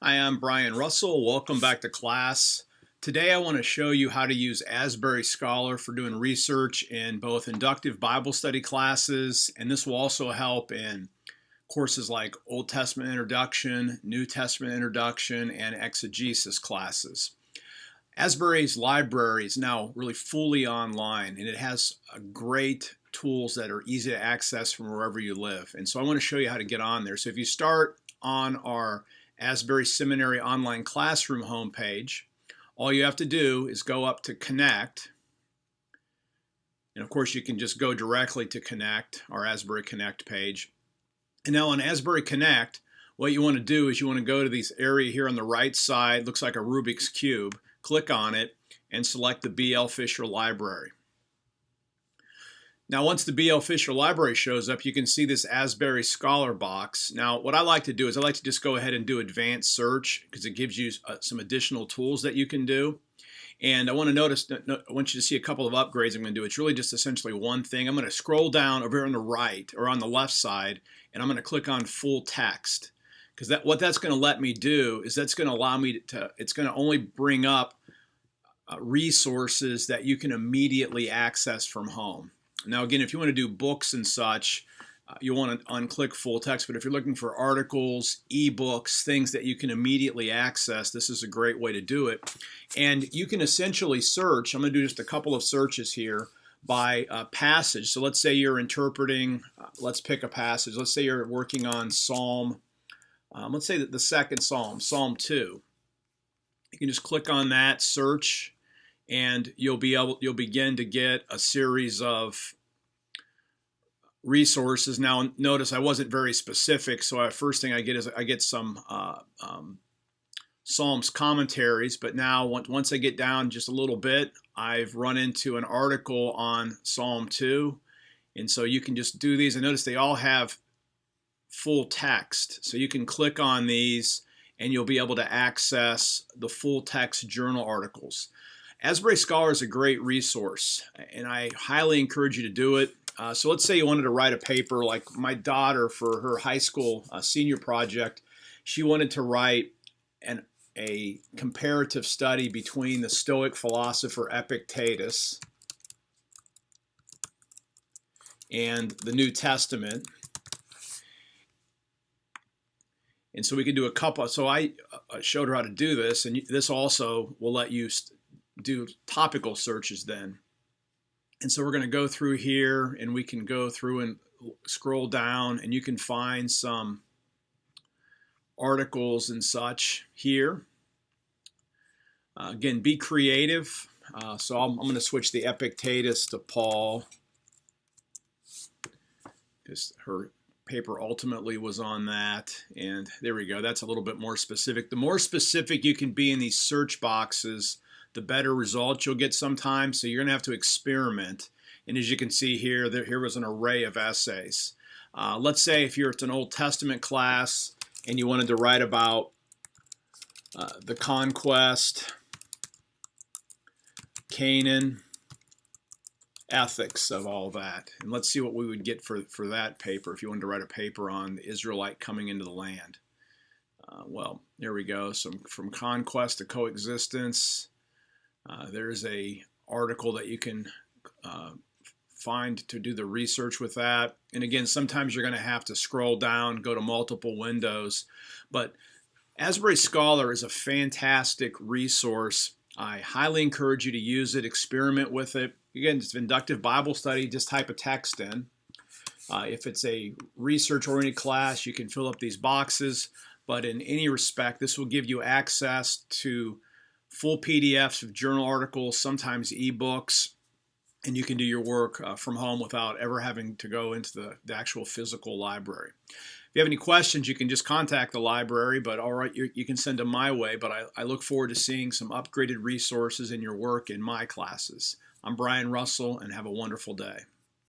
Hi, I'm Brian Russell. Welcome back to class. Today I want to show you how to use Asbury Scholar for doing research in both inductive Bible study classes, and this will also help in courses like Old Testament Introduction, New Testament Introduction, and Exegesis classes. Asbury's library is now really fully online, and it has great tools that are easy to access from wherever you live. And so I want to show you how to get on there. So if you start on our Asbury Seminary online classroom homepage, all you have to do is go up to Connect. And of course, you can just go directly to Connect, our Asbury Connect page. And now on Asbury Connect, what you want to do is you want to go to this area here on the right side, looks like a Rubik's Cube. Click on it and select the B.L. Fisher Library. Now, once the B.L. Fisher Library shows up, you can see this Asbury Scholar box. Now, what I like to do is I like to just go ahead and do advanced search because it gives you some additional tools that you can do. And I want you to see a couple of upgrades I'm going to do. It's really just essentially one thing. I'm going to scroll down over here on the right or on the left side, and I'm going to click on full text. Because what that's going to let me do is that's going to allow me it's going to only bring up resources that you can immediately access from home. Now again, if you want to do books and such, you'll want to unclick full text, but if you're looking for articles, ebooks, things that you can immediately access, this is a great way to do it. And you can essentially search, I'm going to do just a couple of searches here, by passage. So let's say you're interpreting, let's pick a passage. Let's say you're working on Psalm, let's say that the second Psalm, Psalm 2. You can just click on that, search, and you'll begin to get a series of resources. Now notice I wasn't very specific, so first thing I get is I get some Psalms commentaries, but now once I get down just a little bit, I've run into an article on Psalm 2, and so you can just do these, and notice they all have full text, so you can click on these and you'll be able to access the full text journal articles. Asbury Scholar is a great resource, and I highly encourage you to do it. So let's say you wanted to write a paper, like my daughter for her high school senior project. She wanted to write a comparative study between the Stoic philosopher Epictetus and the New Testament. And so we can do a couple. So I showed her how to do this, and this also will let you do topical searches then. And so we're going to go through here, and we can go through and scroll down, and you can find some articles and such here. Again, be creative. So I'm going to switch the Epictetus to Paul, because her paper ultimately was on that. And there we go. That's a little bit more specific. The more specific you can be in these search boxes, the better results you'll get sometimes. So you're going to have to experiment. And as you can see here, here was an array of essays. Let's say if it's an Old Testament class and you wanted to write about the conquest, Canaan, ethics of all that. And let's see what we would get for that paper if you wanted to write a paper on the Israelite coming into the land. Well, there we go. From conquest to coexistence. There's a article that you can find to do the research with that. And again, sometimes you're going to have to scroll down, go to multiple windows. But Asbury Scholar is a fantastic resource. I highly encourage you to use it, experiment with it. Again, it's inductive Bible study, just type a text in. If it's a research-oriented class, you can fill up these boxes. But in any respect, this will give you access to full PDFs of journal articles, sometimes ebooks, and you can do your work from home without ever having to go into the actual physical library. If you have any questions, you can just contact the library, but all right, you can send them my way, but I look forward to seeing some upgraded resources in your work in my classes. I'm Brian Russell, and have a wonderful day.